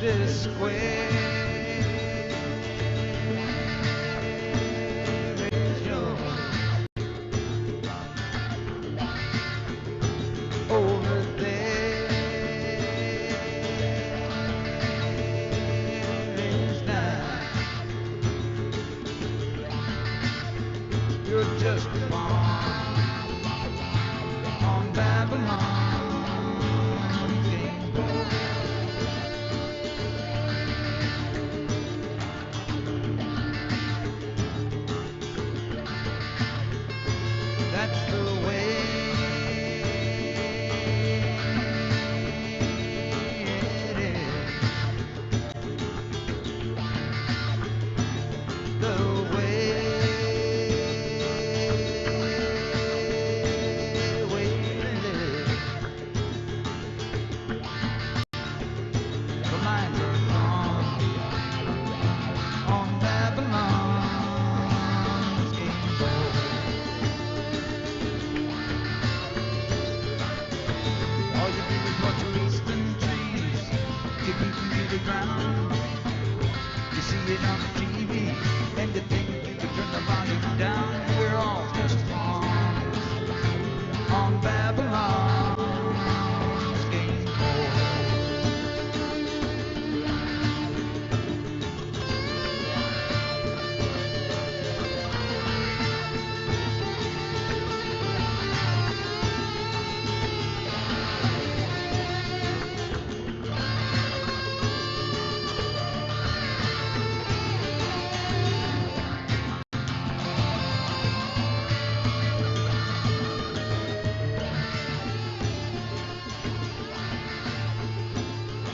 This square is yours. Over there is now. You're just a pawn on Babylon's game board. That's the way it is. The way it is. The lines are drawn on Babylon's game board. All you do is watch eastern trees kicking through the ground. You see it on the TV, and you think you can turn the volume down. We're all just pawns on Babylon's game board.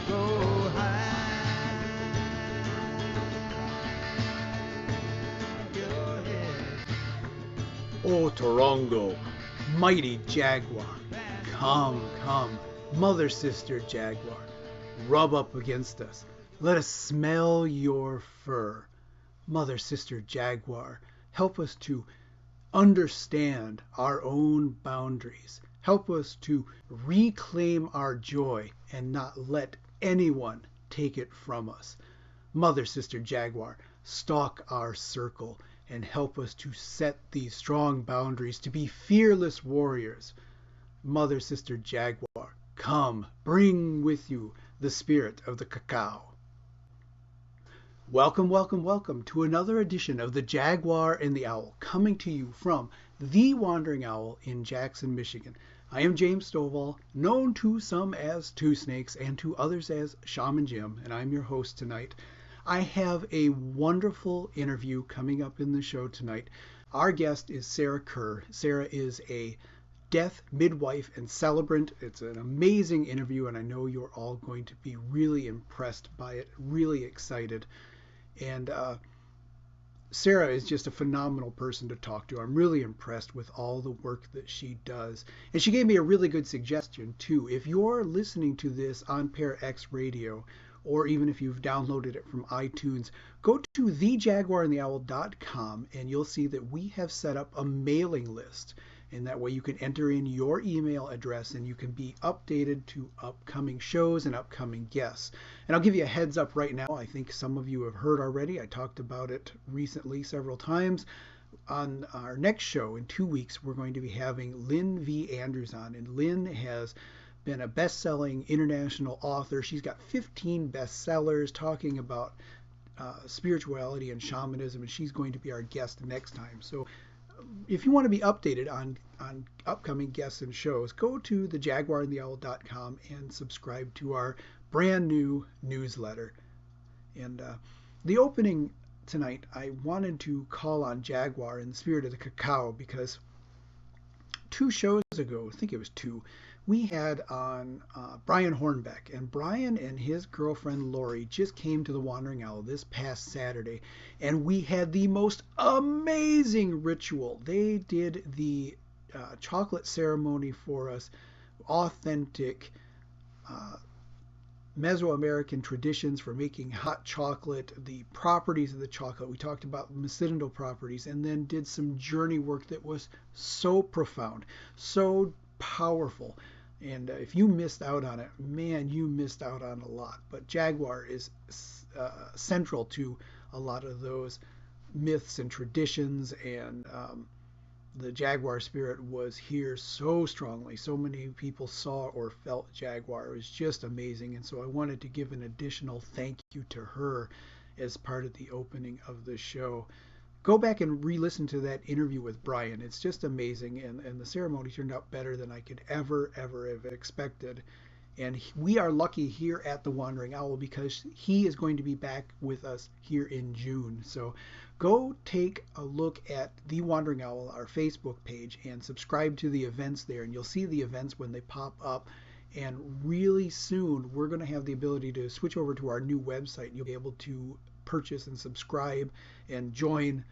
Go hide your head. O Torongo, mighty jaguar, come, come, mother sister jaguar, rub up against us. Let us smell your fur. Mother sister jaguar, help us to understand our own boundaries. Help us to reclaim our joy and not let anyone take it from us. Mother sister jaguar, stalk our circle and help us to set these strong boundaries to be fearless warriors. Mother sister jaguar, come, bring with you the spirit of the cacao. Welcome, welcome, welcome to another edition of the Jaguar and the Owl, coming to you from the Wandering Owl in Jackson, Michigan. I am James Stovall, known to some as Two Snakes and to others as Shaman Jim, and I'm your host tonight. I have a wonderful interview coming up in the show tonight. Our guest is Sarah Kerr. Sarah is a death midwife and celebrant. It's an amazing interview, and I know you're all going to be really impressed by it, really excited. And Sarah is just a phenomenal person to talk to. I'm really impressed with all the work that she does. And she gave me a really good suggestion, too. If you're listening to this on Pair X Radio, or even if you've downloaded it from iTunes, go to thejaguarandtheowl.com and you'll see that we have set up a mailing list. And that way you can enter in your email address and you can be updated to upcoming shows and upcoming guests. And I'll give you a heads up right now. I think some of you have heard already. I talked about it recently several times. On our next show in 2 weeks, we're going to be having Lynn V. Andrews on. And Lynn has been a best-selling international author. She's got 15 bestsellers talking about spirituality and shamanism, and she's going to be our guest next time. So if you want to be updated on upcoming guests and shows, go to thejaguarandtheowl.com and subscribe to our brand new newsletter. And the opening tonight, I wanted to call on Jaguar in the spirit of the cacao because 2 shows ago, I think it was 2, we had on Brian Hornbeck, and Brian and his girlfriend Lori just came to the Wandering Owl this past Saturday, and we had the most amazing ritual. They did the chocolate ceremony for us, authentic Mesoamerican traditions for making hot chocolate, the properties of the chocolate. We talked about medicinal properties, and then did some journey work that was so profound, so powerful. And if you missed out on it, man, you missed out on a lot. But Jaguar is central to a lot of those myths and traditions, and the Jaguar spirit was here so strongly. So many people saw or felt Jaguar. It was just amazing. And so I wanted to give an additional thank you to her as part of the opening of the show. Go back and re-listen to that interview with Brian. It's just amazing. And the ceremony turned out better than I could ever have expected. And we are lucky here at the Wandering Owl because he is going to be back with us here in June. So go take a look at The Wandering Owl, our Facebook page, and subscribe to the events there. And you'll see the events when they pop up. And really soon, we're going to have the ability to switch over to our new website. You'll be able to purchase and subscribe and join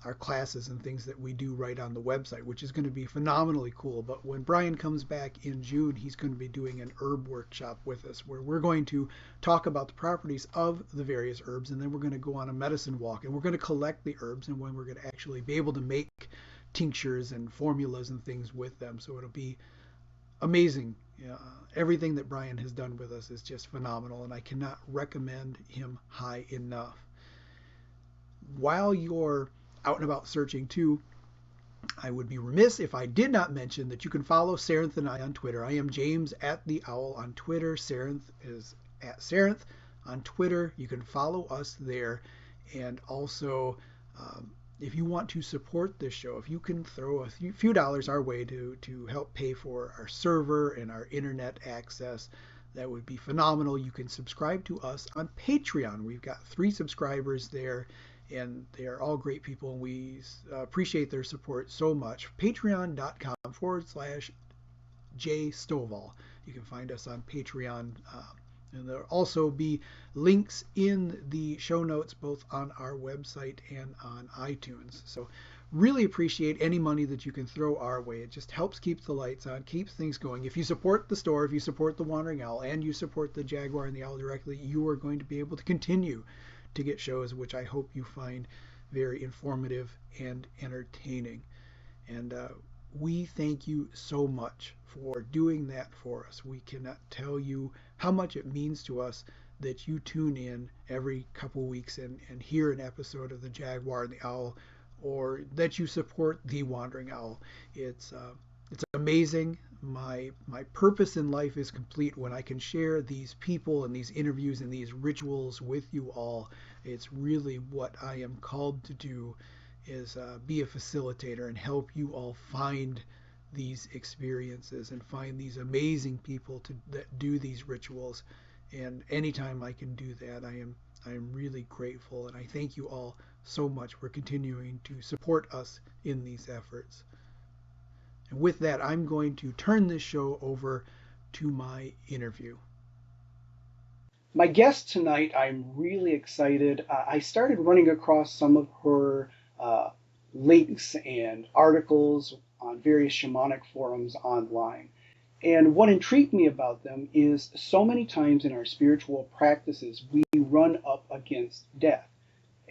our classes and things that we do right on the website, which is going to be phenomenally cool. But when Brian comes back in June, he's going to be doing an herb workshop with us where we're going to talk about the properties of the various herbs, and then we're going to go on a medicine walk, and we're going to collect the herbs, and when we're going to actually be able to make tinctures and formulas and things with them. So it'll be amazing. Everything that Brian has done with us is just phenomenal, and I cannot recommend him high enough. While you're out and about searching too, I would be remiss if I did not mention that you can follow Sarenth and I on Twitter. I am James at the Owl on Twitter. Sarenth is at Sarenth on Twitter. You can follow us there. And also, if you want to support this show, if you can throw a few dollars our way to help pay for our server and our internet access, that would be phenomenal. You can subscribe to us on Patreon. We've got 3 subscribers there, and they are all great people, and we appreciate their support so much. Patreon.com/J Stovall. You can find us on Patreon, and there'll also be links in the show notes both on our website and on iTunes. So really appreciate any money that you can throw our way. It just helps keep the lights on, keeps things going. If you support the store, if you support the Wandering Owl, and you support the Jaguar and the Owl directly, you are going to be able to continue to get shows which I hope you find very informative and entertaining. And we thank you so much for doing that for us. We cannot tell you how much it means to us that you tune in every couple weeks and hear an episode of the Jaguar and the Owl, or that you support the Wandering Owl. It's amazing. My purpose in life is complete when I can share these people and these interviews and these rituals with you all. It's really what I am called to do, is be a facilitator and help you all find these experiences and find these amazing people that do these rituals. And anytime I can do that, I am really grateful, and I thank you all so much for continuing to support us in these efforts. And with that, I'm going to turn this show over to my interview. My guest tonight, I'm really excited. I started running across some of her links and articles on various shamanic forums online. And what intrigued me about them is so many times in our spiritual practices, we run up against death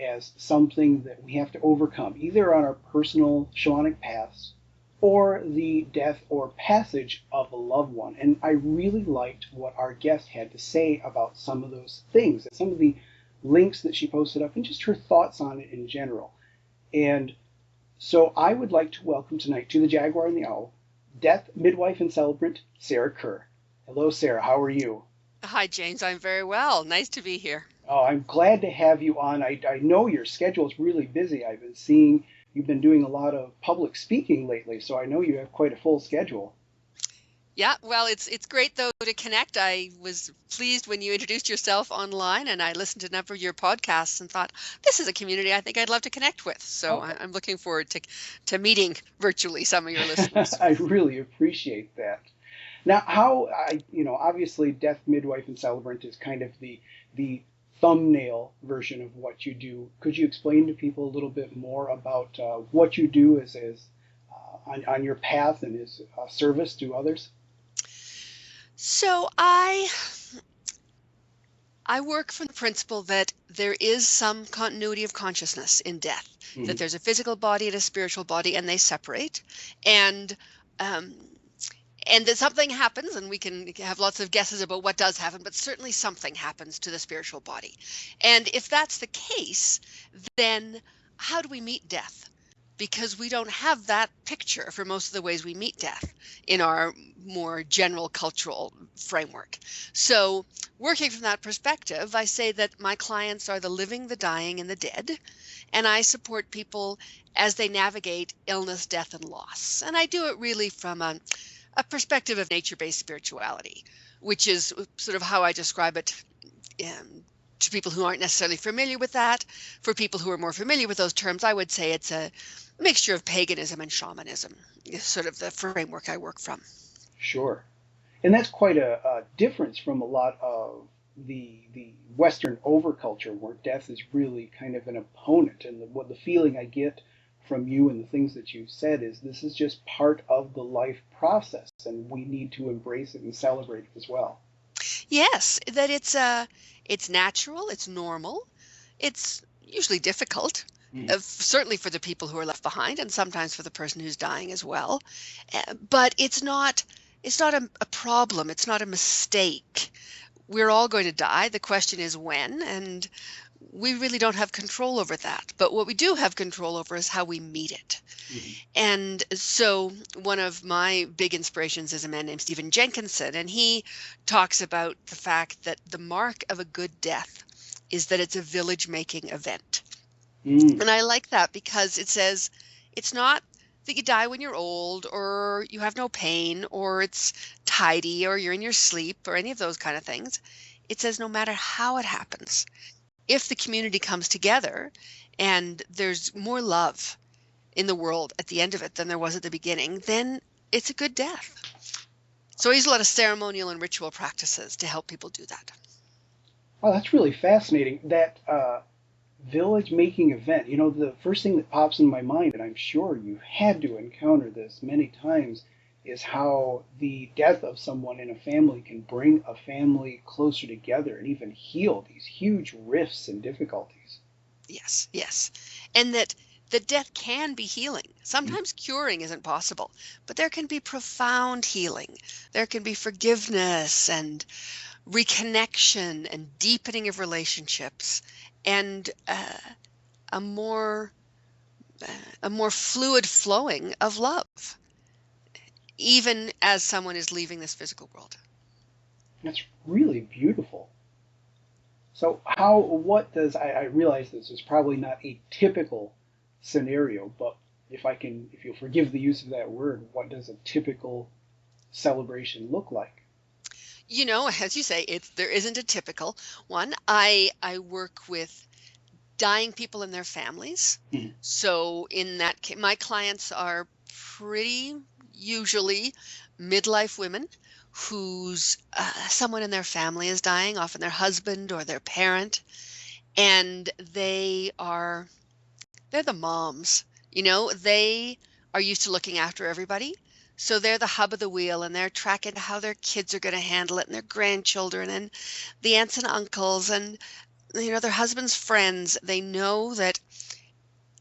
as something that we have to overcome, either on our personal shamanic paths or the death or passage of a loved one. And I really liked what our guest had to say about some of those things, some of the links that she posted up, and just her thoughts on it in general. And so I would like to welcome tonight to the Jaguar and the Owl, death midwife and celebrant, Sarah Kerr. Hello, Sarah. How are you? Hi, James. I'm very well. Nice to be here. Oh, I'm glad to have you on. I know your schedule is really busy. I've been seeing you've been doing a lot of public speaking lately, so I know you have quite a full schedule. Yeah, well, it's great, though, to connect. I was pleased when you introduced yourself online, and I listened to a number of your podcasts and thought, this is a community I think I'd love to connect with. So I'm looking forward to meeting virtually some of your listeners. I really appreciate that. Now, obviously, Death Midwife and Celebrant is kind of the thumbnail version of what you do. Could you explain to people a little bit more about what you do as on your path and his service to others? So I work from the principle that there is some continuity of consciousness in death, that there's a physical body and a spiritual body, and they separate. And um, and that something happens, and we can have lots of guesses about what does happen, but certainly something happens to the spiritual body. And if that's the case, then how do we meet death? Because we don't have that picture for most of the ways we meet death in our more general cultural framework. So working from that perspective, I say that my clients are the living, the dying, and the dead, and I support people as they navigate illness, death, and loss. And I do it really from a perspective of nature-based spirituality, which is sort of how I describe it to people who aren't necessarily familiar with that. For people who are more familiar with those terms, I would say it's a mixture of paganism and shamanism, is sort of the framework I work from. Sure. And that's quite a difference from a lot of the Western overculture, where death is really kind of an opponent. And what the feeling I get from you and the things that you've said is this is just part of the life process, and we need to embrace it and celebrate it as well. Yes, that it's natural, it's normal, it's usually difficult, certainly for the people who are left behind, and sometimes for the person who's dying as well. But it's not a problem. It's not a mistake. We're all going to die. The question is when, and we really don't have control over that. But what we do have control over is how we meet it. And so one of my big inspirations is a man named Stephen Jenkinson, and he talks about the fact that the mark of a good death is that it's a village-making event. And I like that because it says it's not that you die when you're old or you have no pain or it's tidy or you're in your sleep or any of those kind of things. It says no matter how it happens, if the community comes together and there's more love in the world at the end of it than there was at the beginning, then it's a good death. So I use a lot of ceremonial and ritual practices to help people do that. Oh, that's really fascinating. That village-making event, you know, the first thing that pops in my mind, and I'm sure you had to encounter this many times, is how the death of someone in a family can bring a family closer together and even heal these huge rifts and difficulties. Yes, yes. And that death can be healing. Sometimes curing isn't possible, but there can be profound healing. There can be forgiveness and reconnection and deepening of relationships and a more fluid flowing of love, even as someone is leaving this physical world. That's really beautiful. So I realize this is probably not a typical scenario, but if you'll forgive the use of that word, what does a typical celebration look like? You know, as you say, there isn't a typical one. I work with dying people and their families. So in that case, my clients are pretty usually midlife women whose someone in their family is dying, often their husband or their parent, and they're the moms. You know, they are used to looking after everybody. So they're the hub of the wheel, and they're tracking how their kids are going to handle it, and their grandchildren, and the aunts and uncles, and you know, their husband's friends. They know that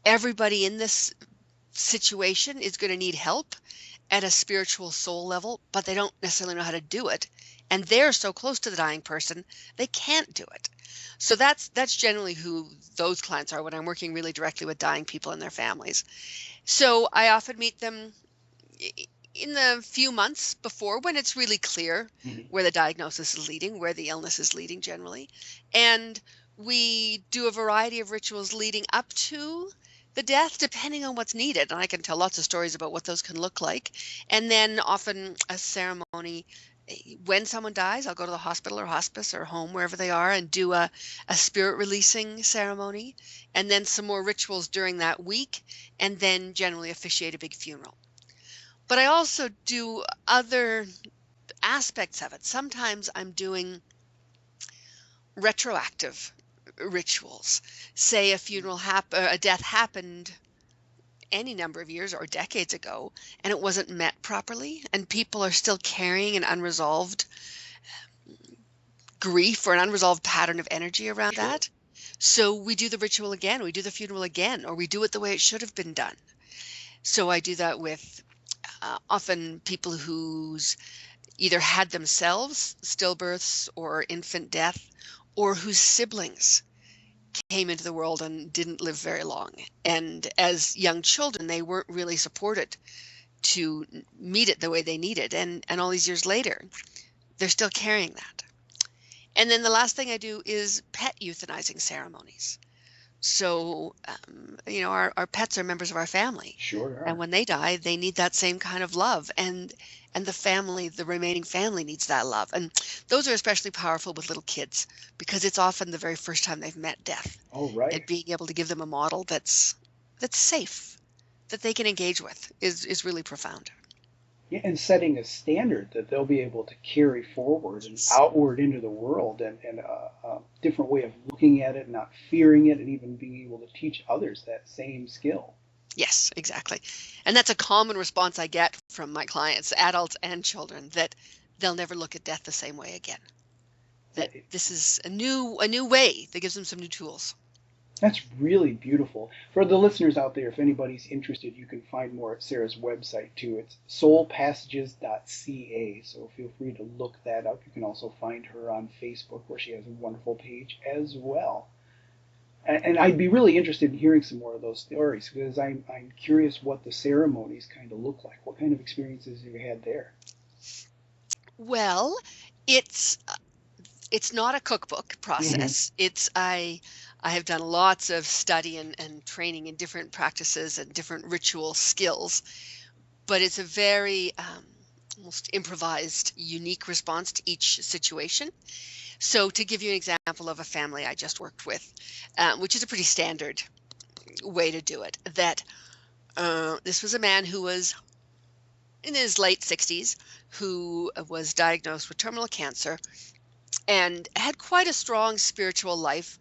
everybody in this situation is going to need help at a spiritual soul level, but they don't necessarily know how to do it. And they're so close to the dying person, they can't do it. So that's generally who those clients are when I'm working really directly with dying people and their families. So I often meet them in the few months before, when it's really clear where the diagnosis is leading, where the illness is leading generally. And we do a variety of rituals leading up to the death, depending on what's needed. And I can tell lots of stories about what those can look like. And then often a ceremony. When someone dies, I'll go to the hospital or hospice or home, wherever they are, and do a spirit releasing ceremony. And then some more rituals during that week, and then generally officiate a big funeral. But I also do other aspects of it. Sometimes I'm doing retroactive rituals. Say a death happened any number of years or decades ago, and it wasn't met properly, and people are still carrying an unresolved grief or an unresolved pattern of energy around Sure. that. So we do the ritual again, we do the funeral again, or we do it the way it should have been done. So I do that with often people who's either had themselves stillbirths or infant death, or whose siblings came into the world and didn't live very long. And as young children, they weren't really supported to meet it the way they needed. And all these years later, they're still carrying that. And then the last thing I do is pet euthanizing ceremonies. So, our pets are members of our family. Sure And are. when they die, they need that same kind of love. And the remaining family needs that love. And those are especially powerful with little kids because it's often the very first time they've met death. Oh, right. And being able to give them a model that's safe, that they can engage with is really profound. Yeah, and setting a standard that they'll be able to carry forward and outward into the world, and a different way of looking at it, not fearing it, and even being able to teach others that same skill. Yes, exactly. And that's a common response I get from my clients, adults and children, that they'll never look at death the same way again. That this is a new way that gives them some new tools. That's really beautiful. For the listeners out there, if anybody's interested, you can find more at Sarah's website too. It's soulpassages.ca, so feel free to look that up. You can also find her on Facebook, where she has a wonderful page as well. And I'd be really interested in hearing some more of those stories, because I'm curious what the ceremonies kind of look like. What kind of experiences have you had there? Well, it's not a cookbook process. I have done lots of study and training in different practices and different ritual skills, but it's a very almost improvised, unique response to each situation. So to give you an example of a family I just worked with, which is a pretty standard way to do it, that this was a man who was in his late 60s, who was diagnosed with terminal cancer and had quite a strong spiritual life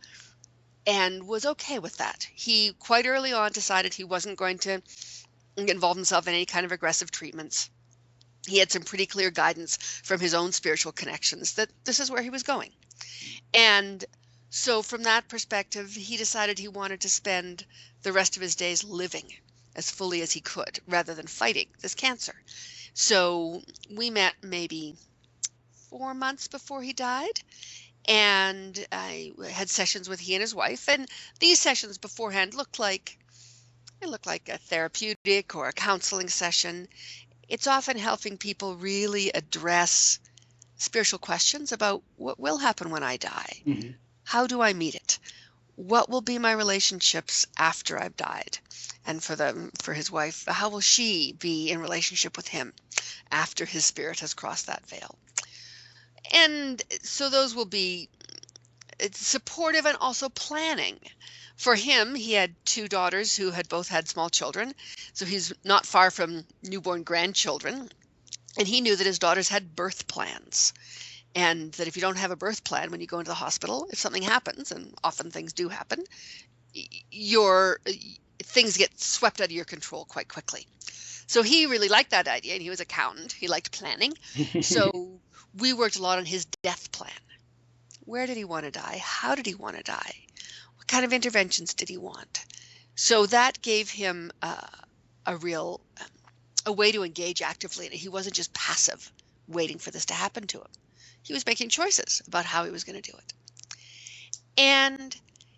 and was okay with that. He quite early on decided he wasn't going to involve himself in any kind of aggressive treatments. He had some pretty clear guidance from his own spiritual connections that this is where he was going. And so from that perspective, he decided he wanted to spend the rest of his days living as fully as he could rather than fighting this cancer. So we met maybe 4 months before he died, and I had sessions with he and his wife, and these sessions beforehand looked like a therapeutic or a counseling session. It's often helping people really address spiritual questions about what will happen when I die. Mm-hmm. How do I meet it? What will be my relationships after I've died? And for his wife, how will she be in relationship with him after his spirit has crossed that veil? And so those will be supportive and also planning. For him, he had 2 daughters who had both had small children, so he's not far from newborn grandchildren. And he knew that his daughters had birth plans, and that if you don't have a birth plan when you go into the hospital, if something happens, and often things do happen, things get swept out of your control quite quickly. So he really liked that idea, and he was an accountant. He liked planning. So we worked a lot on his death plan. Where did he want to die? How did he want to die? What kind of interventions did he want? So that gave him a way to engage actively in it. He wasn't just passive, waiting for this to happen to him. He was making choices about how he was going to do it. And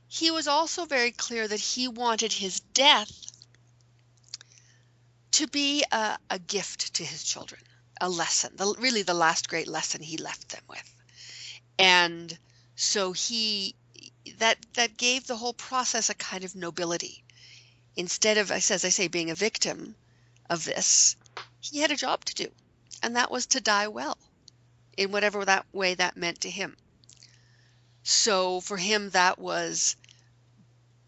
he was also very clear that he wanted his death to be a gift to his children, a lesson, really the last great lesson he left them with. And so that gave the whole process a kind of nobility. Instead of, as I say, being a victim of this, he had a job to do, and that was to die well, in whatever that way that meant to him. So for him, that was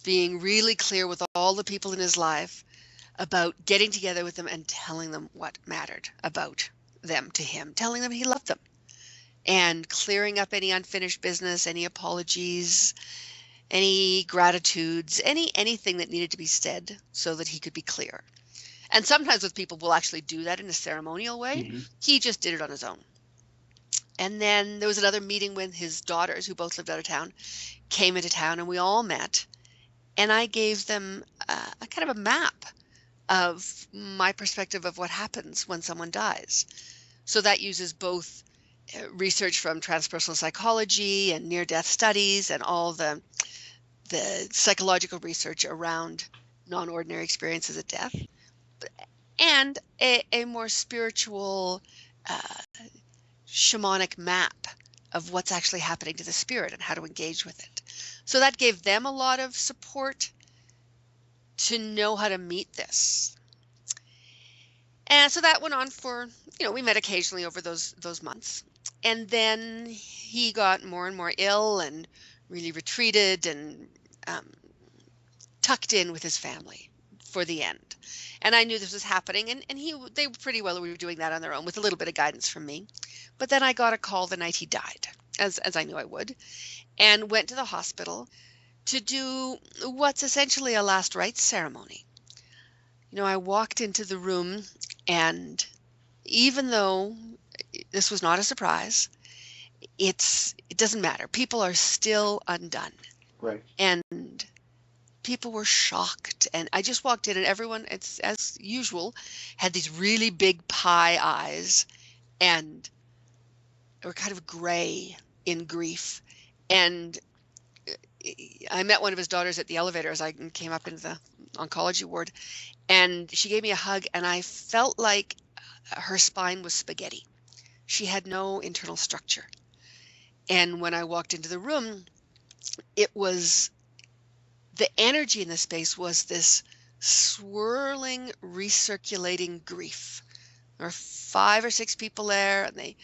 being really clear with all the people in his life about getting together with them and telling them what mattered about them to him, telling them he loved them, and clearing up any unfinished business, any apologies, any gratitudes, anything that needed to be said so that he could be clear. And sometimes with people, we'll actually do that in a ceremonial way. Mm-hmm. He just did it on his own. And then there was another meeting when his daughters, who both lived out of town, came into town, and we all met. And I gave them a kind of a map of my perspective of what happens when someone dies. So that uses both research from transpersonal psychology and near-death studies and all the psychological research around non-ordinary experiences of death, and a more spiritual shamanic map of what's actually happening to the spirit and how to engage with it. So that gave them a lot of support to know how to meet this. And so that went on for, we met occasionally over those months. And then he got more and more ill and really retreated and tucked in with his family for the end. And I knew this was happening, and they pretty well were doing that on their own with a little bit of guidance from me. But then I got a call the night he died, as I knew I would, and went to the hospital to do what's essentially a last rites ceremony. I walked into the room, and even though this was not a surprise, it doesn't matter. People are still undone. Right. And people were shocked. And I just walked in, and everyone, it's as usual, had these really big pie eyes and were kind of gray in grief. And I met one of his daughters at the elevator as I came up into the oncology ward, and she gave me a hug, and I felt like her spine was spaghetti. She had no internal structure. And when I walked into the room, it was the energy in the space was this swirling, recirculating grief. There were 5 or 6 people there, and they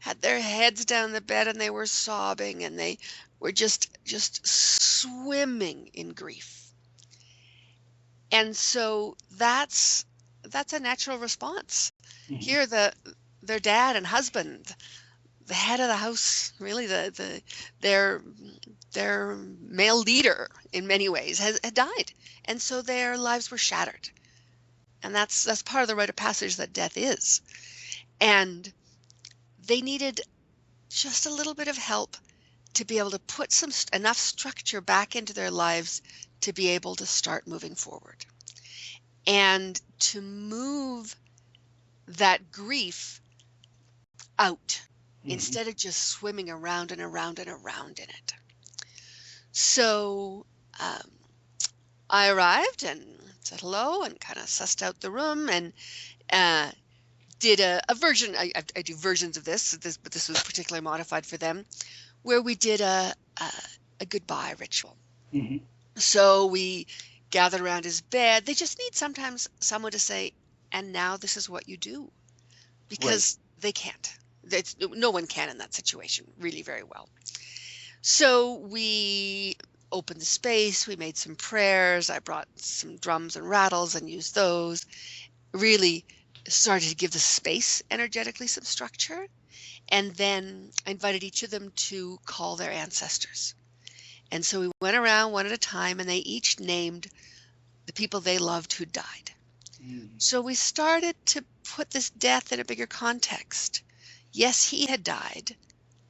had their heads down the bed, and they were sobbing, and they were just swimming in grief. And so that's a natural response. Mm-hmm. Here, their dad and husband, the head of the house, really their male leader in many ways had died, and so their lives were shattered. And that's part of the rite of passage that death is. And they needed just a little bit of help to be able to put enough structure back into their lives to be able to start moving forward, and to move that grief out. Mm-hmm. Instead of just swimming around and around and around in it. So I arrived and said hello and kind of sussed out the room, and did a version. I do versions of this, but this was particularly modified for them, where we did a goodbye ritual. Mm-hmm. So we gathered around his bed. They just need sometimes someone to say, and now this is what you do, because they can't. No one can in that situation really very well. So we opened the space, we made some prayers, I brought some drums and rattles and used those, really started to give the space energetically some structure, and then I invited each of them to call their ancestors. And so we went around one at a time, and they each named the people they loved who died. Mm. So we started to put this death in a bigger context. Yes, he had died,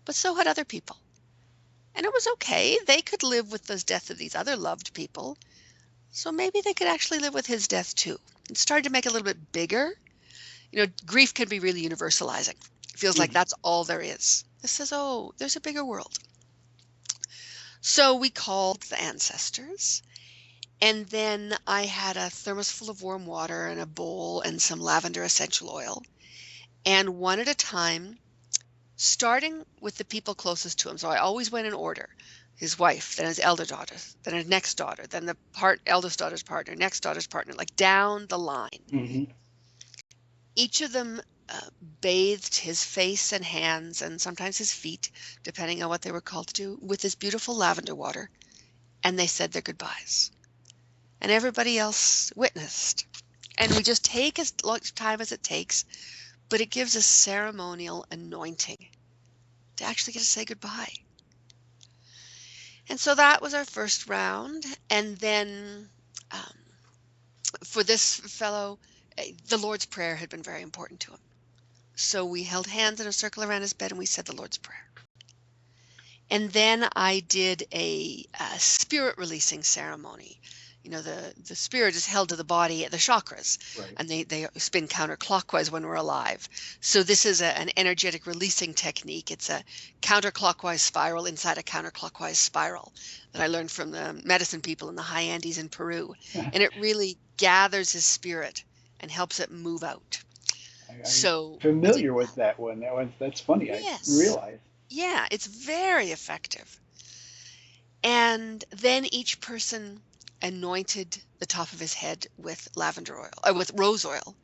but so had other people. And it was okay. They could live with the death of these other loved people. So maybe they could actually live with his death too. It started to make it a little bit bigger. Grief can be really universalizing. It feels like that's all there is. This says, oh, there's a bigger world. So we called the ancestors. And then I had a thermos full of warm water and a bowl and some lavender essential oil. And one at a time, starting with the people closest to him. So I always went in order. His wife, then his elder daughter, then his next daughter, then the eldest daughter's partner, next daughter's partner, like down the line. Mm-hmm. Each of them bathed his face and hands, and sometimes his feet, depending on what they were called to do, with this beautiful lavender water. And they said their goodbyes. And everybody else witnessed. And we just take as much time as it takes, but it gives a ceremonial anointing to actually get to say goodbye. And so that was our first round. And then um, for this fellow, the Lord's Prayer had been very important to him. So we held hands in a circle around his bed and we said the Lord's Prayer. And then I did a spirit releasing ceremony. You know, the spirit is held to the body at the chakras, Right. and they spin counterclockwise when we're alive. So this is an energetic releasing technique. It's a counterclockwise spiral inside a counterclockwise spiral that I learned from the medicine people in the high Andes in Peru. And it really gathers his spirit and helps it move out. I'm So familiar with that one. That's funny. I yes, didn't realize. yeah, it's very effective. And then each person anointed the top of his head with lavender oil, with rose oil,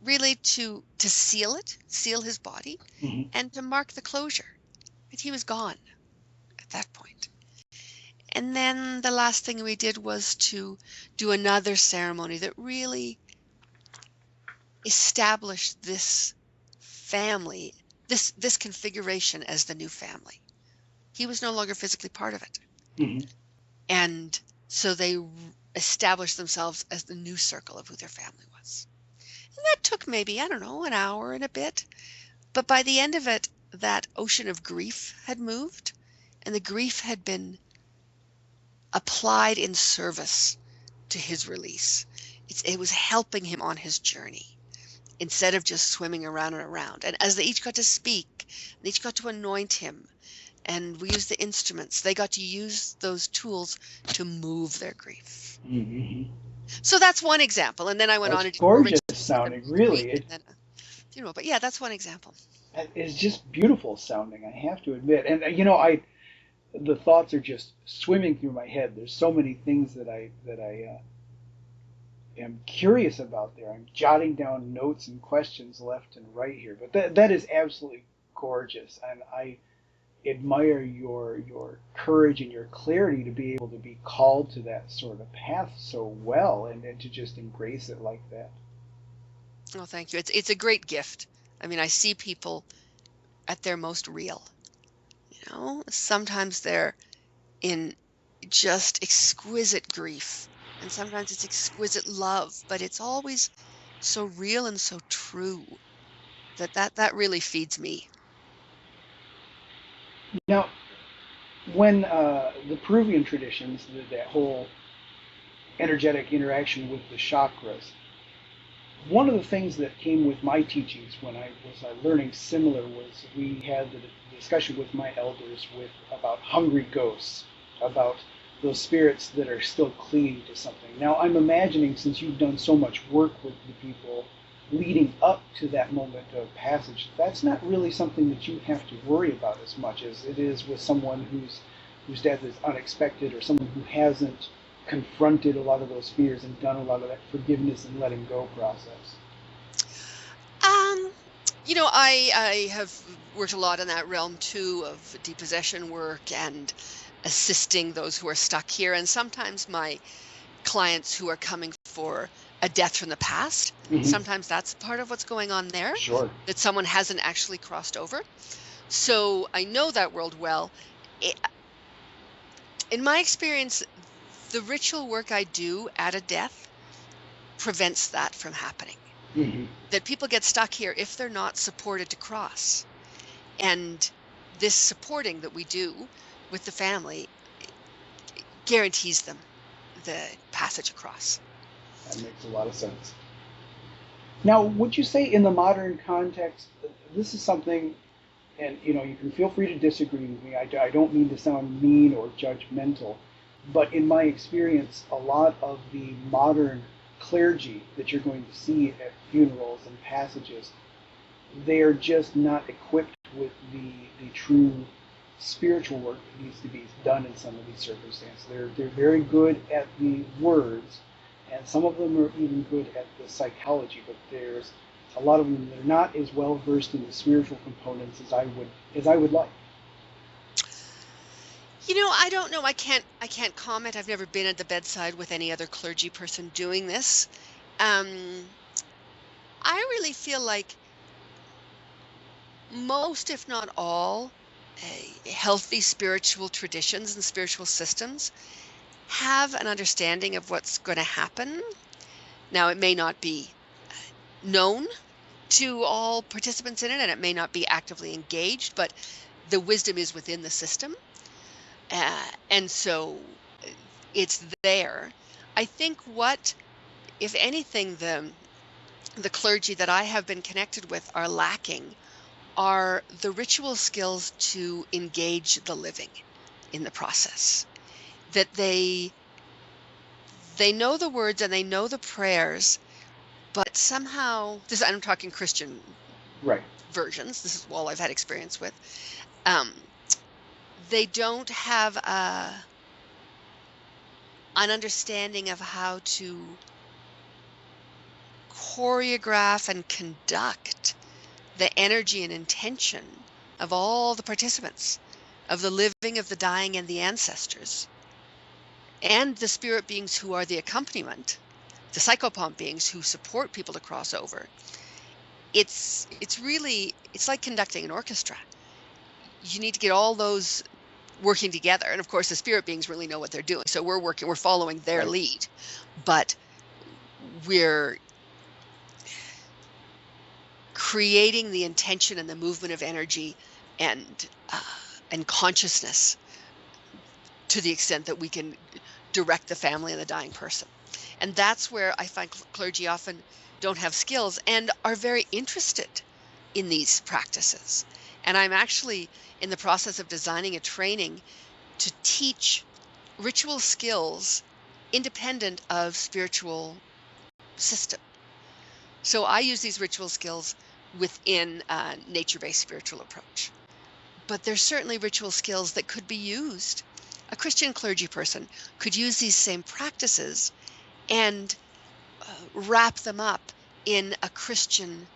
really to seal his body, Mhm. and to mark the closure. But he was gone at that point. And then the last thing we did was to do another ceremony that really established this family, this configuration as the new family. He was no longer physically part of it. Mhm. And so they established themselves as the new circle of who their family was. And that took maybe, I don't know, an hour and a bit. But by the end of it, that ocean of grief had moved, and the grief had been applied in service to his release. It was helping him on his journey instead of just swimming around and around. And as they each got to speak, and each got to anoint him, and we used the instruments, they got to use those tools to move their grief. Mhm. So that's one example. And then I went on That's to do more gorgeous rituals with the sounding, really. retreat, and then, but yeah, that's one example. It's just beautiful sounding, I have to admit. And the thoughts are just swimming through my head. There's so many things that I am curious about there. I'm jotting down notes and questions left and right here. But that is absolutely gorgeous, and I admire your courage and your clarity to be able to be called to that sort of path so well, and to just embrace it like that. Oh, thank you. It's a great gift. I mean, I see people at their most real. Sometimes they're in just exquisite grief, and sometimes it's exquisite love, but it's always so real and so true that really feeds me. Now, when the Peruvian traditions, that whole energetic interaction with the chakras, one of the things that came with my teachings when I was learning similar was we had the discussion with my elders about hungry ghosts, about those spirits that are still clinging to something. Now I'm imagining, since you've done so much work with the people leading up to that moment of passage, that's not really something that you have to worry about as much as it is with someone whose death is unexpected, or someone who hasn't confronted a lot of those fears and done a lot of that forgiveness and letting go process. Um, I have worked a lot in that realm too, of depossession work and assisting those who are stuck here. And sometimes my clients who are coming for a death from the past, Mm-hmm. sometimes that's part of what's going on there, Sure. that someone hasn't actually crossed over. So I know that world well. In my experience, the ritual work I do at a death prevents that from happening. Mm-hmm. That people get stuck here if they're not supported to cross. And this supporting that we do with the family guarantees them the passage across. That makes a lot of sense. Now, would you say in the modern context, this is something, and you can feel free to disagree with me. I don't mean to sound mean or judgmental, but in my experience, a lot of the modern clergy that you're going to see at funerals and passages, they are just not equipped with the true spiritual work that needs to be done in some of these circumstances. They're very good at the words, and some of them are even good at the psychology, but there's a lot of them that are not as well versed in the spiritual components as I would like. I don't know. I can't comment. I've never been at the bedside with any other clergy person doing this. I really feel like most, if not all, healthy spiritual traditions and spiritual systems have an understanding of what's going to happen. Now, it may not be known to all participants in it, and it may not be actively engaged, but the wisdom is within the system. And so it's there. I think what, if anything, the clergy that I have been connected with are lacking are the ritual skills to engage the living in the process. That they know the words and they know the prayers, but somehow, I'm talking Christian Right. versions. This is all I've had experience with. They don't have an understanding of how to choreograph and conduct the energy and intention of all the participants, of the living, of the dying, and the ancestors, and the spirit beings who are the accompaniment, the psychopomp beings who support people to cross over. It's like conducting an orchestra. You need to get all those working together, and of course the spirit beings really know what they're doing, so we're following their Right. lead, but we're creating the intention and the movement of energy and consciousness to the extent that we can direct the family and the dying person. And that's where I find clergy often don't have skills and are very interested in these practices. And I'm actually in the process of designing a training to teach ritual skills independent of spiritual system. So I use these ritual skills within a nature-based spiritual approach. But there's certainly ritual skills that could be used. A Christian clergy person could use these same practices and wrap them up in a Christian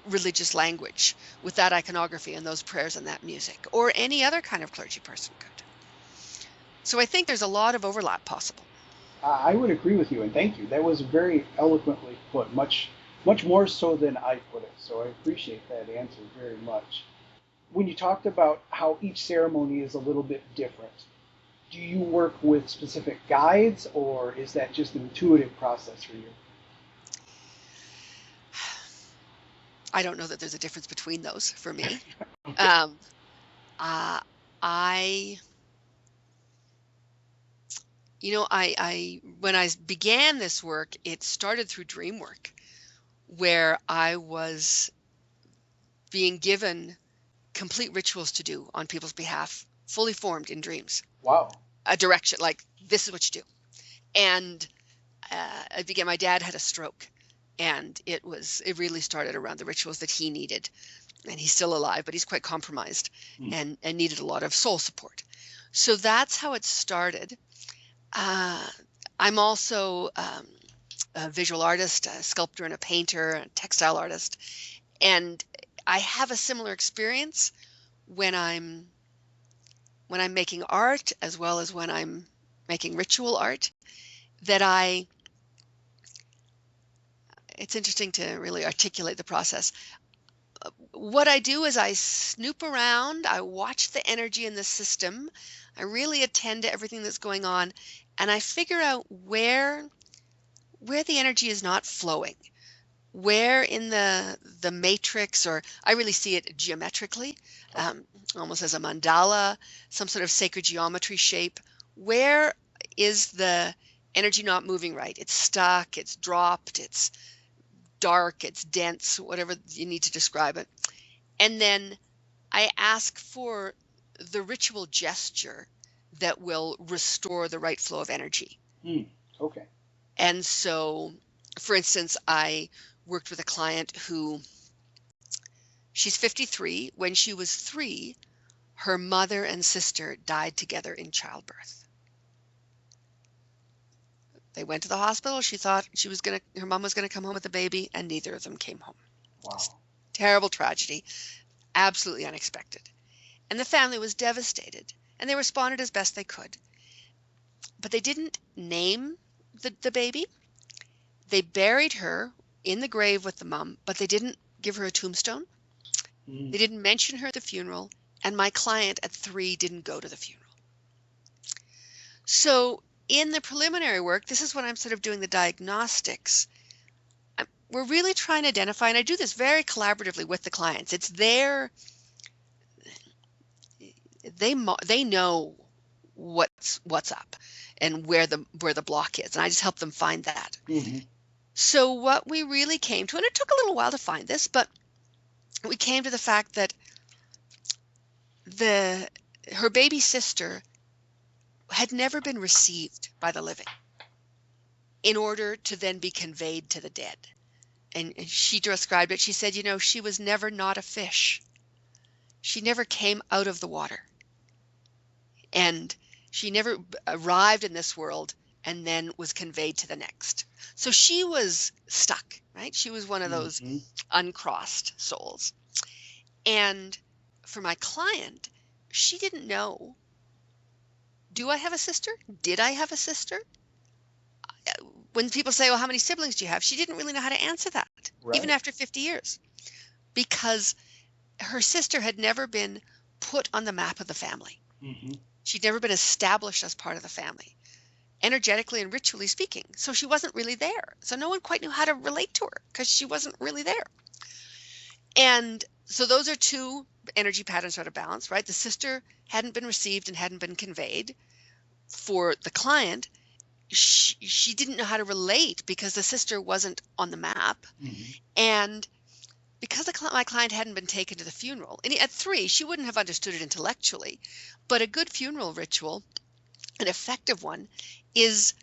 religious language with that iconography and those prayers and that music, or any other kind of clergy person could. So I think there's a lot of overlap possible. I would agree with you, and thank you. That was very eloquently put, much more so than I put it. So I appreciate that answer very much. When you talked about how each ceremony is a little bit different, do you work with specific guides, or is that just an intuitive process for you? I don't know that there's a difference between those for me. Okay. I when I began this work, it started through dream work, where I was being given complete rituals to do on people's behalf, fully formed in dreams. Wow. A direction, like, this is what you do. And my dad had a stroke, and it really started around the rituals that he needed. And he's still alive, but he's quite compromised and needed a lot of soul support. So that's how it started. I'm also a visual artist, a sculptor and a painter, a textile artist. And I have a similar experience when I'm making art, as well as when I'm making ritual art, that it's interesting to really articulate the process. What I do is I snoop around, I watch the energy in the system, I really attend to everything that's going on, and I figure out where the energy is not flowing, where in the matrix, or I really see it geometrically, almost as a mandala, some sort of sacred geometry shape. Where is the energy not moving right? It's stuck, it's dropped, it's dark, it's dense, whatever you need to describe it. And then I ask for the ritual gesture that will restore the right flow of energy. Okay. And so, for instance, I worked with a client who, she's 53. When she was 3, her mother and sister died together in childbirth. They went to the hospital. She thought her mom was gonna come home with the baby, and neither of them came home. Wow. Terrible tragedy, absolutely unexpected. And the family was devastated, and they responded as best they could. But they didn't name the baby. They buried her in the grave with the mom, but they didn't give her a tombstone. They didn't mention her at the funeral, and my client at 3 didn't go to the funeral. So in the preliminary work, this is when I'm sort of doing the diagnostics. We're really trying to identify, and I do this very collaboratively with the clients. It's they know what's up and where the block is, and I just help them find that. Mm-hmm. So what we really came to, and it took a little while to find this, but we came to the fact that her baby sister had never been received by the living in order to then be conveyed to the dead. And she described it. She said, she was never not a fish. She never came out of the water. And she never arrived in this world and then was conveyed to the next. So she was stuck, right? She was one of those uncrossed souls. And for my client, she didn't know, do I have a sister? Did I have a sister? When people say, well, how many siblings do you have? She didn't really know how to answer that, right. Even after 50 years, because her sister had never been put on the map of the family. Mm-hmm. She'd never been established as part of the family, energetically and ritually speaking. So she wasn't really there. So no one quite knew how to relate to her because she wasn't really there. And so those are two energy patterns out of balance, right? The sister hadn't been received and hadn't been conveyed. For the client, she didn't know how to relate because the sister wasn't on the map. Mm-hmm. And because my client hadn't been taken to the funeral, and at 3, she wouldn't have understood it intellectually, but a good funeral ritual, an effective one, it's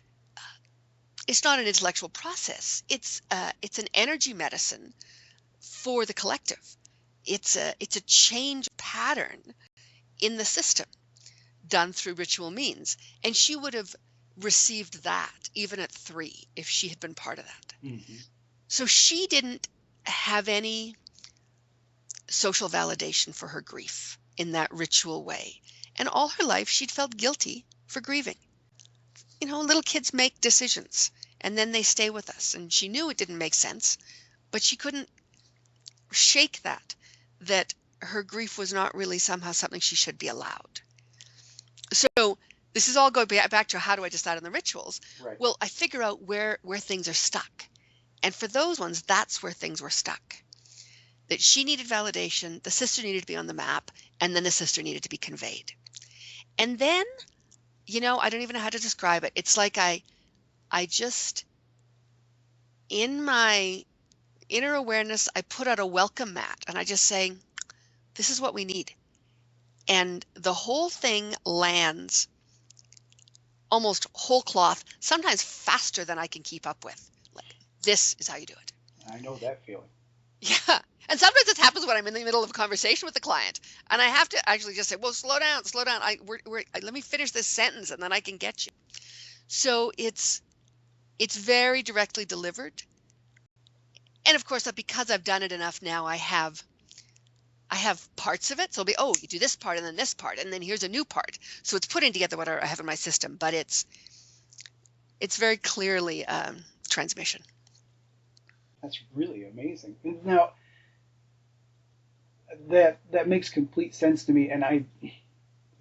not an intellectual process. It's an energy medicine for the collective. It's a change pattern in the system done through ritual means. And she would have received that even at 3 if she had been part of that. Mm-hmm. So she didn't have any social validation for her grief in that ritual way. And all her life she'd felt guilty for grieving. Little kids make decisions and then they stay with us. And she knew it didn't make sense, but she couldn't shake that her grief was not really somehow something she should be allowed. So this is all going back to how do I decide on the rituals? Right. Well, I figure out where things are stuck. And for those ones, that's where things were stuck. That she needed validation, the sister needed to be on the map, and then the sister needed to be conveyed. And then, I don't even know how to describe it. It's like I just, in my inner awareness, I put out a welcome mat and I just say, this is what we need. And the whole thing lands almost whole cloth, sometimes faster than I can keep up with. Like, this is how you do it. I know that feeling. Yeah. And sometimes this happens when I'm in the middle of a conversation with the client and I have to actually just say, well, slow down. Let me finish this sentence and then I can get you. So it's very directly delivered. And of course, because I've done it enough now, I have parts of it. So it'll be, you do this part and then this part, and then here's a new part. So it's putting together what I have in my system, but it's very clearly transmission. That's really amazing. Now, that makes complete sense to me. And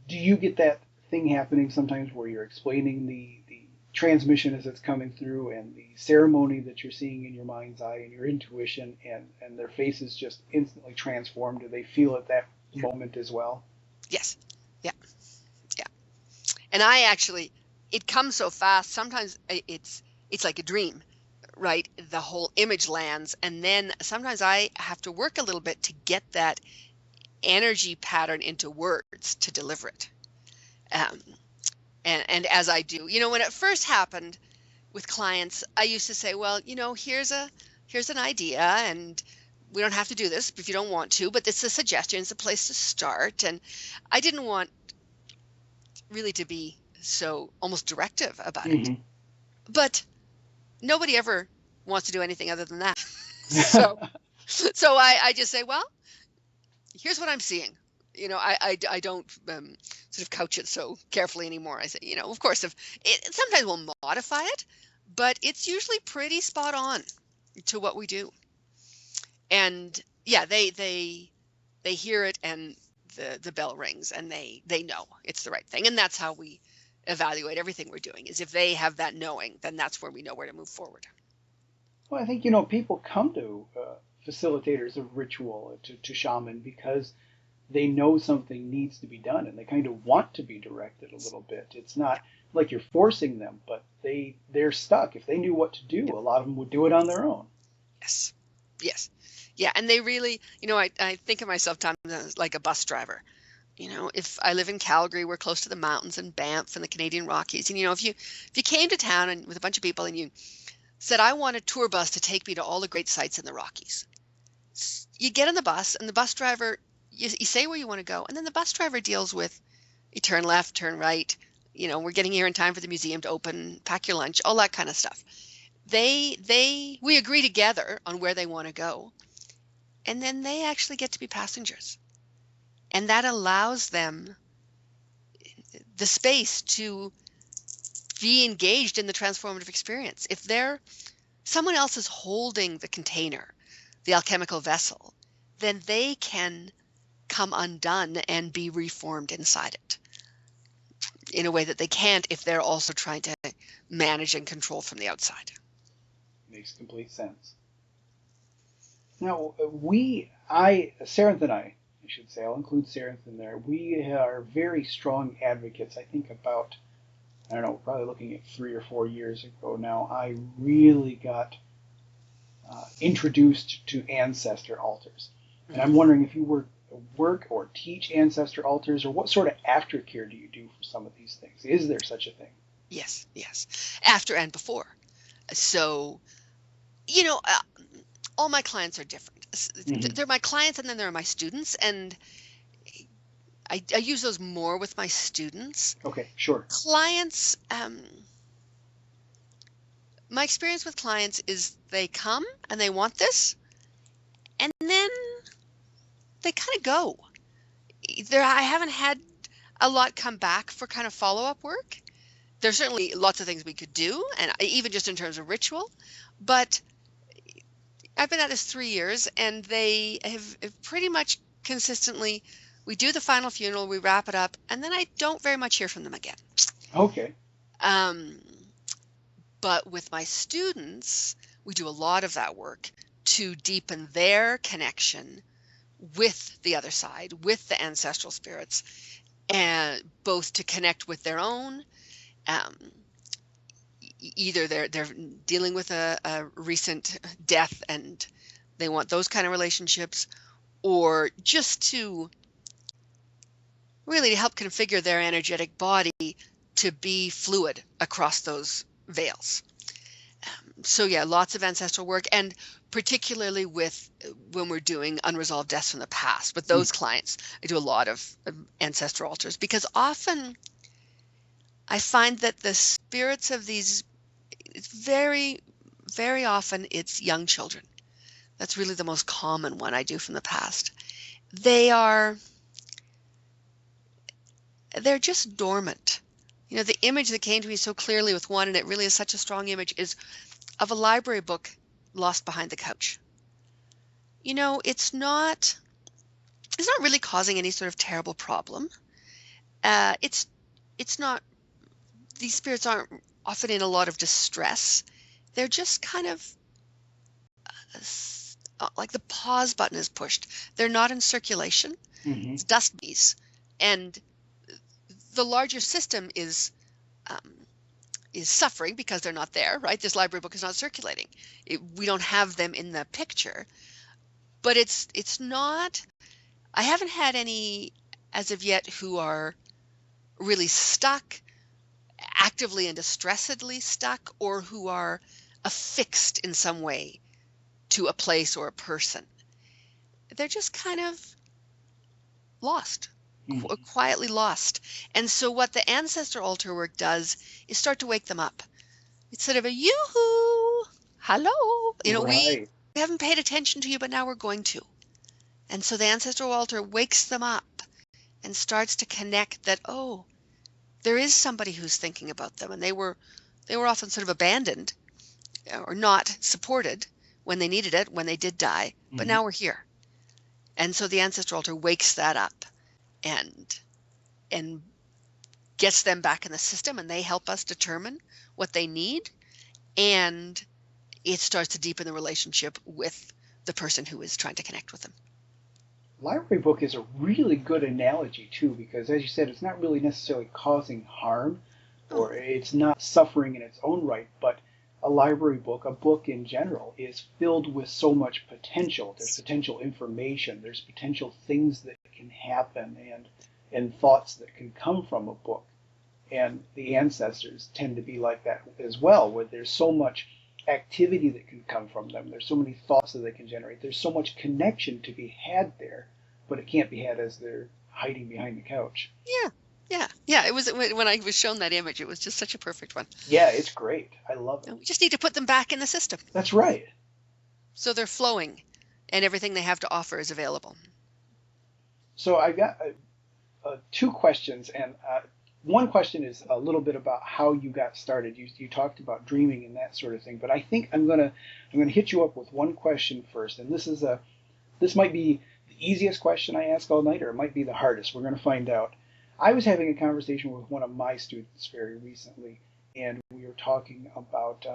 do you get that thing happening sometimes where you're explaining the transmission as it's coming through and the ceremony that you're seeing in your mind's eye and your intuition, and their faces just instantly transform? Do they feel at that moment as well? Yes. Yeah. And it comes so fast. Sometimes it's like a dream, right? The whole image lands, and then sometimes I have to work a little bit to get that energy pattern into words to deliver it. And as I do, when it first happened with clients, I used to say, well, here's an idea, and we don't have to do this if you don't want to, but it's a suggestion, it's a place to start. And I didn't want really to be so almost directive about it. But nobody ever wants to do anything other than that. So I just say, well, here's what I'm seeing. I don't sort of couch it so carefully anymore. I say, of course, sometimes we'll modify it, but it's usually pretty spot on to what we do. And yeah, they hear it and the bell rings and they know it's the right thing. And that's how we evaluate everything we're doing, is if they have that knowing, then that's where we know where to move forward. Well, I think, people come to facilitators of ritual, to shaman, because they know something needs to be done and they kind of want to be directed a little bit. It's not like you're forcing them, but they're stuck. If they knew what to do, a lot of them would do it on their own. Yes. Yes. Yeah. And they really, I think of myself as like a bus driver. If I live in Calgary, we're close to the mountains and Banff and the Canadian Rockies. And, if you came to town and with a bunch of people and you said, I want a tour bus to take me to all the great sites in the Rockies, you get on the bus and the bus driver, you say where you want to go. And then the bus driver deals with, you turn left, turn right. We're getting here in time for the museum to open, pack your lunch, all that kind of stuff. We agree together on where they want to go. And then they actually get to be passengers. And that allows them the space to be engaged in the transformative experience. If someone else is holding the container, the alchemical vessel, then they can come undone and be reformed inside it in a way that they can't if they're also trying to manage and control from the outside. Makes complete sense. Now, Sarenth and I should say, I'll include Sarenth in there, we are very strong advocates. I think about, I don't know, probably looking at 3 or 4 years ago now, I really got introduced to ancestor altars. And I'm wondering if you work or teach ancestor altars, or what sort of aftercare do you do for some of these things? Is there such a thing? Yes. After and before. So, all my clients are different. Mm-hmm. They're my clients and then there are my students. And I use those more with my students. Okay, sure. Clients, my experience with clients is they come and they want this, and then they kind of go. I haven't had a lot come back for kind of follow-up work. There's certainly lots of things we could do, and even just in terms of ritual, but I've been at this 3 years, and they have pretty much consistently, we do the final funeral, we wrap it up, and then I don't very much hear from them again. Okay. But with my students, we do a lot of that work to deepen their connection with the other side, with the ancestral spirits, and both to connect with their own. Either they're dealing with a recent death and they want those kind of relationships, or just to really help configure their energetic body to be fluid across those veils. So yeah, lots of ancestral work, and particularly when we're doing unresolved deaths from the past. With those clients, I do a lot of ancestral altars, because often I find that the spirits of these, very, very often it's young children. That's really the most common one I do from the past. They're just dormant. The image that came to me so clearly with one, and it really is such a strong image, is of a library book lost behind the couch. It's not really causing any sort of terrible problem. It's not, these spirits aren't often in a lot of distress. They're just kind of like the pause button is pushed. They're not in circulation. Mm-hmm. It's dust bees. And the larger system is suffering because they're not there, right? This library book is not circulating. We don't have them in the picture. But it's not, I haven't had any as of yet who are really stuck, actively and distressedly stuck, or who are affixed in some way to a place or a person. They're just kind of lost, quietly lost. And so what the ancestor altar work does is start to wake them up. It's sort of a yoo-hoo, hello. Right. We haven't paid attention to you, but now we're going to. And so the ancestral altar wakes them up and starts to connect that, oh, there is somebody who's thinking about them, and they were often sort of abandoned or not supported when they needed it, when they did die, but now we're here. And so the ancestral altar wakes that up. and and gets them back in the system, and they help us determine what they need, and it starts to deepen the relationship with the person who is trying to connect with them. Library book is a really good analogy too, because as you said, it's not really necessarily causing harm, or it's not suffering in its own right, but a library book, a book in general, is filled with so much potential. There's potential information, there's potential things that can happen, and thoughts that can come from a book. And the ancestors tend to be like that as well, where there's so much activity that can come from them. There's so many thoughts that they can generate. There's so much connection to be had there, but it can't be had as they're hiding behind the couch. Yeah. It was when I was shown that image, it was just such a perfect one. Yeah, it's great. I love it. We just need to put them back in the system. That's right. So they're flowing, and everything they have to offer is available. So I got two questions, and one question is a little bit about how you got started. You talked about dreaming and that sort of thing, but I think I'm gonna hit you up with one question first, and this might be the easiest question I ask all night, or it might be the hardest. We're gonna find out. I was having a conversation with one of my students very recently, and we were talking about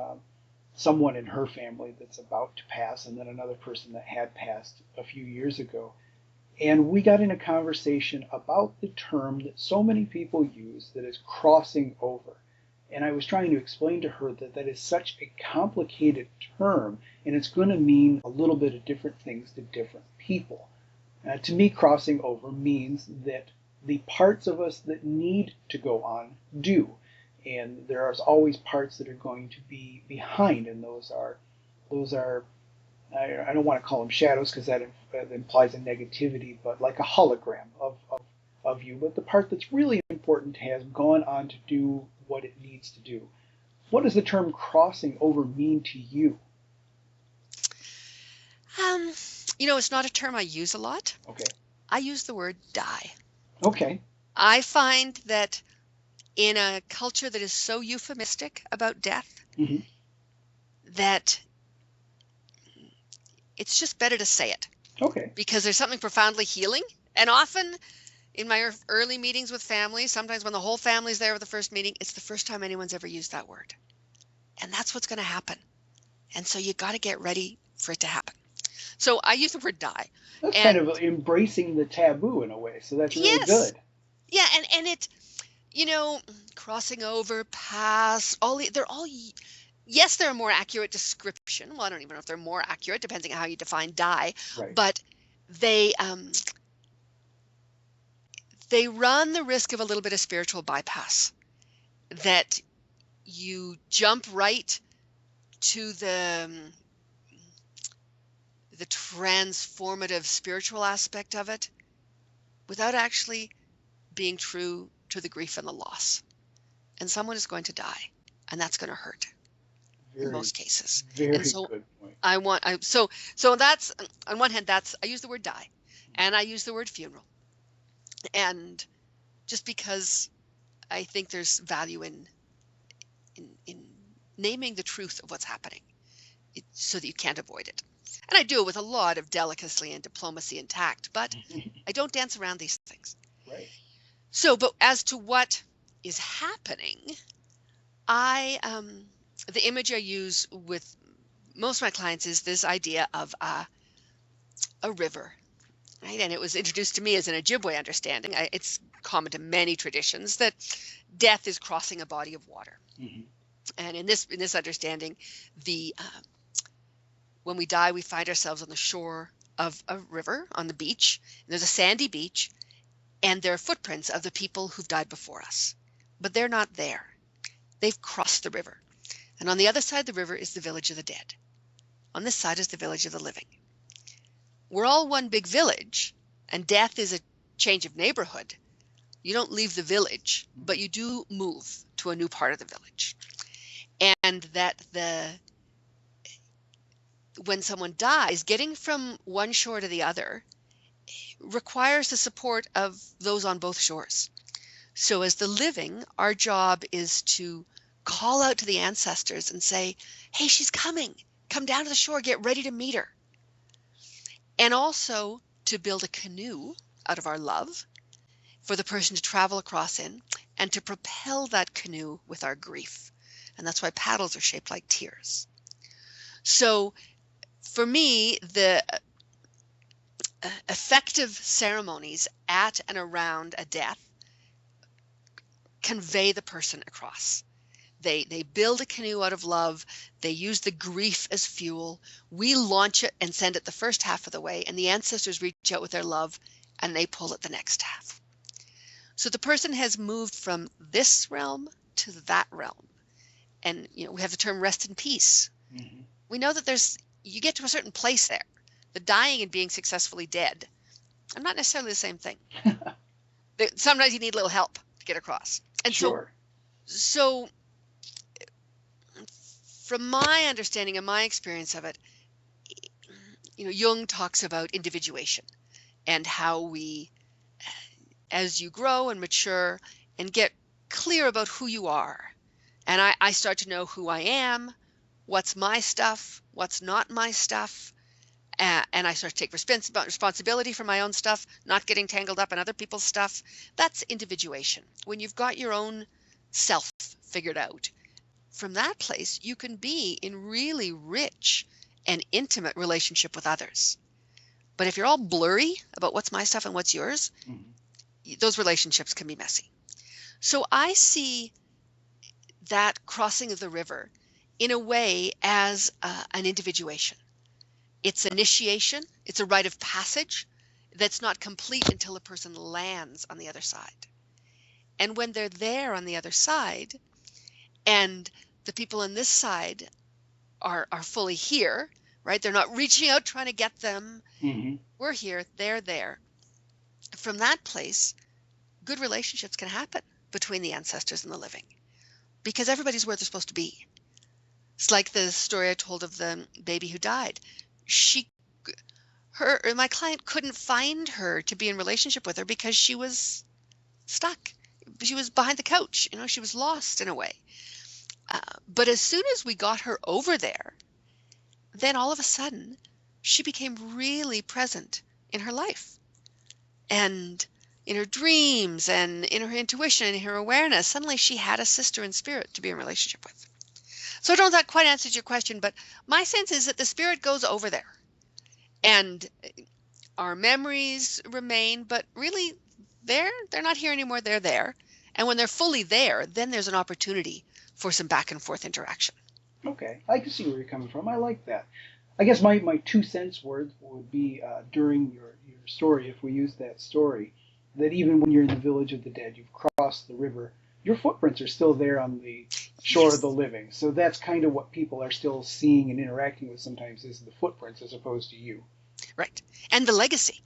someone in her family that's about to pass, and then another person that had passed a few years ago. And we got in a conversation about the term that so many people use, that is crossing over. And I was trying to explain to her that that is such a complicated term, and it's going to mean a little bit of different things to different people. To me, crossing over means that the parts of us that need to go on do. And there are always parts that are going to be behind, and those are I don't want to call them shadows, because that implies a negativity, but like a hologram of you. But the part that's really important has gone on to do what it needs to do. What does the term crossing over mean to you? It's not a term I use a lot. Okay. I use the word die. Okay. I find that in a culture that is so euphemistic about death, Mm-hmm. that it's just better to say it. Okay. Because there's something profoundly healing. And often in my early meetings with families, sometimes when the whole family's there at the first meeting, it's the first time anyone's ever used that word. And that's what's going to happen. And so you got to get ready for it to happen. So I use the word die. That's kind of embracing the taboo in a way. So that's really good. Yeah, and it, crossing over, pass, they're all, yes, they're a more accurate description. Well, I don't even know if they're more accurate, depending on how you define die. Right. But they run the risk of a little bit of spiritual bypass, that you jump right to the transformative spiritual aspect of it without actually being true to the grief and the loss. And someone is going to die, and that's going to hurt in most cases. Very and so good point. So that's, on one hand, I use the word die, and I use the word funeral. And just because I think there's value in naming the truth of what's happening, so that you can't avoid it. And I do it with a lot of delicacy and diplomacy and tact, but I don't dance around these things. Right. So, but as to what is happening, the image I use with most of my clients is this idea of a river, right? And it was introduced to me as an Ojibwe understanding. It's common to many traditions that death is crossing a body of water. Mm-hmm. And in this understanding, when we die, we find ourselves on the shore of a river, on the beach. And there's a sandy beach, and there are footprints of the people who've died before us. But they're not there. They've crossed the river. And on the other side of the river is the village of the dead. On this side is the village of the living. We're all one big village, and death is a change of neighborhood. You don't leave the village, but you do move to a new part of the village. And that when someone dies, getting from one shore to the other requires the support of those on both shores. So as the living, our job is to call out to the ancestors and say, hey, she's coming. Come down to the shore. Get ready to meet her. And also to build a canoe out of our love for the person to travel across in and to propel that canoe with our grief. And that's why paddles are shaped like tears. So for me, the effective ceremonies at and around a death convey the person across. They build a canoe out of love. They use the grief as fuel. We launch it and send it the first half of the way, and the ancestors reach out with their love and they pull it the next half. So the person has moved from this realm to that realm. And we have the term rest in peace. Mm-hmm. We know that you get to a certain place there. The dying and being successfully dead are not necessarily the same thing. Sometimes you need a little help to get across. And sure. So from my understanding and my experience of it, Jung talks about individuation and how we, as you grow and mature and get clear about who you are, and I start to know who I am, what's my stuff, what's not my stuff, and I start to take responsibility for my own stuff, not getting tangled up in other people's stuff. That's individuation. When you've got your own self figured out, from that place, you can be in really rich and intimate relationship with others. But if you're all blurry about what's my stuff and what's yours, those relationships can be messy. So I see that crossing of the river in a way as an individuation. It's initiation. It's a rite of passage that's not complete until a person lands on the other side. And when they're there on the other side, and the people on this side are fully here, right? They're not reaching out trying to get them. Mm-hmm. We're here, they're there. From that place, good relationships can happen between the ancestors and the living, because everybody's where they're supposed to be. It's like the story I told of the baby who died. My client couldn't find her to be in relationship with her because she was stuck. She was behind the couch. She was lost in a way. But as soon as we got her over there, then all of a sudden she became really present in her life and in her dreams and in her intuition and in her awareness. Suddenly she had a sister in spirit to be in relationship with. So I don't know if that quite answers your question, but my sense is that the spirit goes over there and our memories remain, but really they're not here anymore. They're there. And when they're fully there, then there's an opportunity for some back and forth interaction. Okay, I can see where you're coming from. I like that. I guess my 2 cents worth would be during your story, if we use that story, that even when you're in the village of the dead, you've crossed the river, your footprints are still there on the shore of the living. So that's kind of what people are still seeing and interacting with sometimes, is the footprints as opposed to you. Right. And the legacy.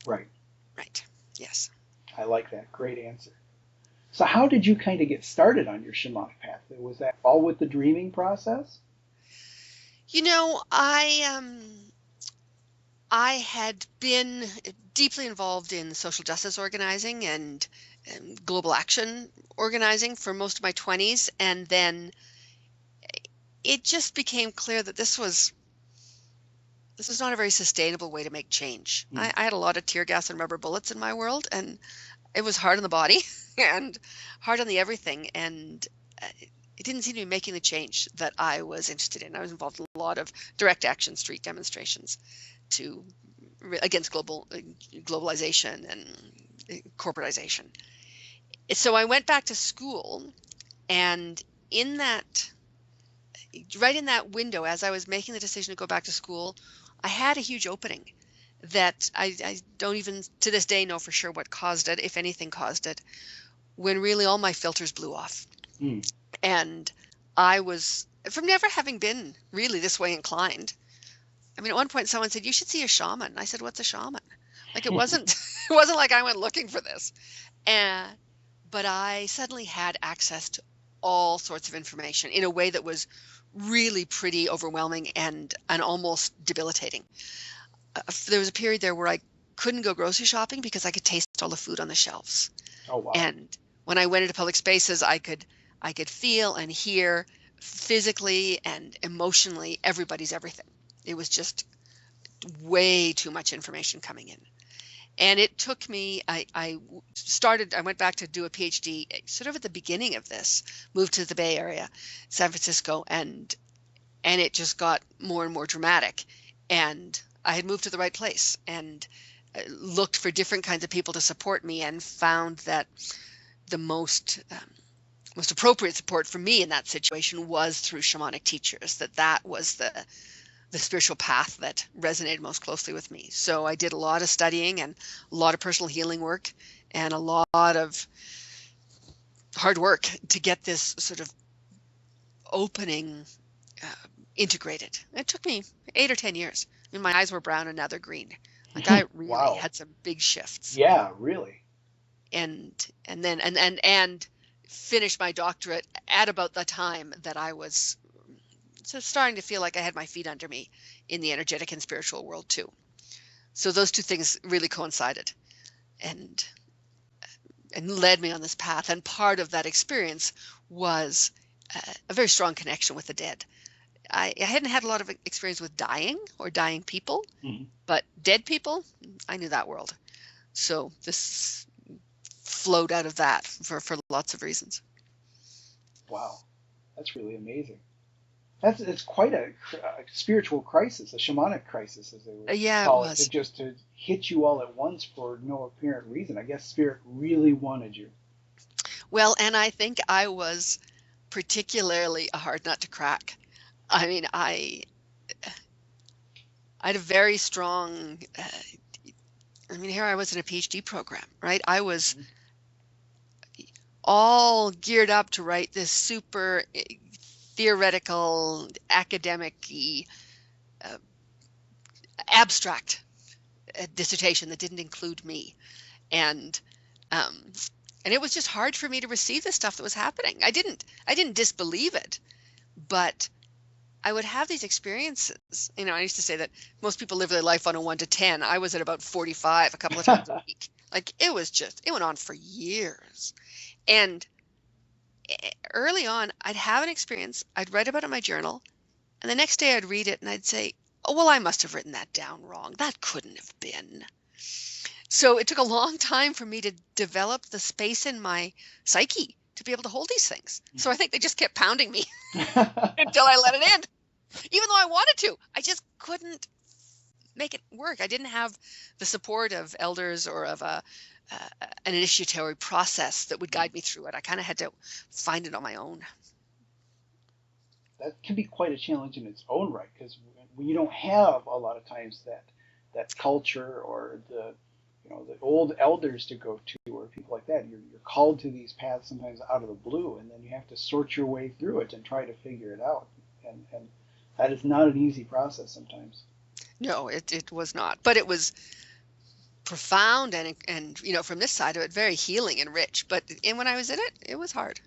Right. Right. Yes. I like that. Great answer. So how did you kind of get started on your shamanic path? Was that all with the dreaming process? I had been deeply involved in social justice organizing and global action organizing for most of my 20s. And then it just became clear that this was not a very sustainable way to make change. I had a lot of tear gas and rubber bullets in my world, and it was hard on the body and hard on the everything. And it didn't seem to be making the change that I was interested in. I was involved in a lot of direct action street demonstrations against globalization and corporatization. So I went back to school, and right in that window, as I was making the decision to go back to school, I had a huge opening that I don't even to this day know for sure what caused it, if anything caused it, when really all my filters blew off. And I was, from never having been really this way inclined. I mean, at one point someone said, "You should see a shaman." I said, "What's a shaman?" Like it wasn't like I went looking for this. But I suddenly had access to all sorts of information in a way that was really pretty overwhelming and almost debilitating. There was a period there where I couldn't go grocery shopping because I could taste all the food on the shelves. Oh, wow. And when I went into public spaces, I could feel and hear physically and emotionally everybody's everything. It was just way too much information coming in. And it took me, I went back to do a PhD sort of at the beginning of this, moved to the Bay Area, San Francisco, and it just got more and more dramatic. And I had moved to the right place and looked for different kinds of people to support me, and found that the most appropriate support for me in that situation was through shamanic teachers, that was the spiritual path that resonated most closely with me. So I did a lot of studying and a lot of personal healing work and a lot of hard work to get this sort of opening integrated. It took me 8 or 10 years. I mean, my eyes were brown and now they're green. Like I really Wow. had some big shifts. Yeah, really. And then finished my doctorate at about the time that I was starting to feel like I had my feet under me in the energetic and spiritual world too. So those two things really coincided and led me on this path. And part of that experience was a very strong connection with the dead. I hadn't had a lot of experience with dying or dying people, but dead people, I knew that world. So this flowed out of that for lots of reasons. Wow, that's really amazing. It's quite a spiritual crisis, a shamanic crisis, as they would call it, just to hit you all at once for no apparent reason. I guess spirit really wanted you. Well, and I think I was particularly a hard nut to crack. I mean, I had a very strong, here I was in a PhD program, right? I was all geared up to write this super theoretical, academic-y, abstract dissertation that didn't include me. And it was just hard for me to receive the stuff that was happening. I didn't disbelieve it, but I would have these experiences. I used to say that most people live their life on a 1 to 10. I was at about 45 a couple of times a week. Like it went on for years. And early on, I'd have an experience, I'd write about it in my journal, and the next day I'd read it and I'd say, oh, well, I must have written that down wrong. That couldn't have been. So it took a long time for me to develop the space in my psyche to be able to hold these things. So I think they just kept pounding me until I let it in. Even though I wanted to, I just couldn't make it work. I didn't have the support of elders or of an initiatory process that would guide me through it. I kind of had to find it on my own. That can be quite a challenge in its own right, because when you don't have a lot of times that culture or the old elders to go to or people like that, you're called to these paths sometimes out of the blue, and then you have to sort your way through it and try to figure it out. And that is not an easy process sometimes. No, it was not, but it was profound and from this side of it, very healing and rich. But when I was in it, it was hard.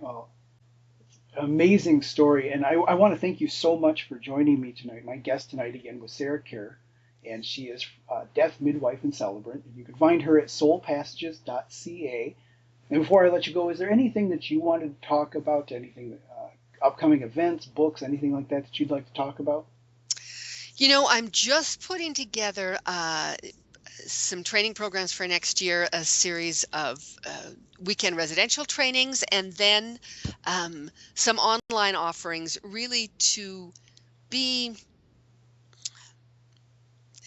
Well, it's an amazing story, and I want to thank you so much for joining me tonight. My guest tonight again was Sarah Kerr, and she is death midwife and celebrant. You can find her at soulpassages.ca. And before I let you go, is there anything that you wanted to talk about? Anything, upcoming events, books, anything like that you'd like to talk about? I'm just putting together some training programs for next year, a series of weekend residential trainings, and then some online offerings really to be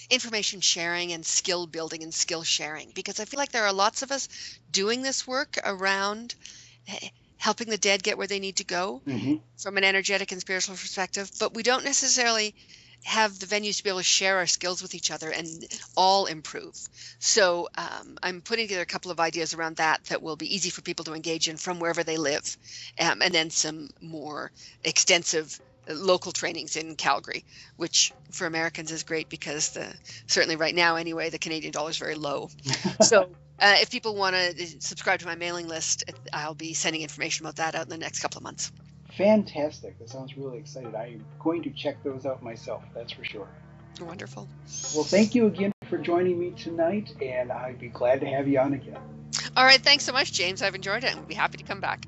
information sharing and skill building and skill sharing, because I feel like there are lots of us doing this work around helping the dead get where they need to go from an energetic and spiritual perspective, but we don't necessarily have the venues to be able to share our skills with each other and all improve. So I'm putting together a couple of ideas around that will be easy for people to engage in from wherever they live, and then some more extensive local trainings in Calgary, which for Americans is great because certainly right now anyway, the Canadian dollar is very low. So if people want to subscribe to my mailing list, I'll be sending information about that out in the next couple of months. Fantastic. That sounds really exciting. I'm going to check those out myself, that's for sure. Wonderful. Well, thank you again for joining me tonight, and I'd be glad to have you on again. All right. Thanks so much, James. I've enjoyed it and we'll be happy to come back.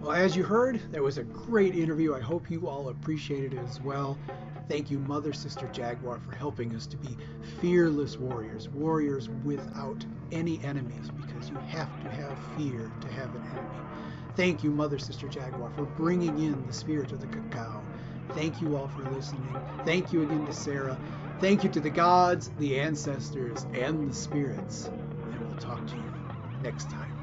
Well, as you heard, that was a great interview. I hope you all appreciated it as well. Thank you, Mother Sister Jaguar, for helping us to be fearless warriors, warriors without any enemies, because you have to have fear to have an enemy. Thank you, Mother Sister Jaguar, for bringing in the spirit of the cacao. Thank you all for listening. Thank you again to Sarah. Thank you to the gods, the ancestors, and the spirits. And we'll talk to you next time.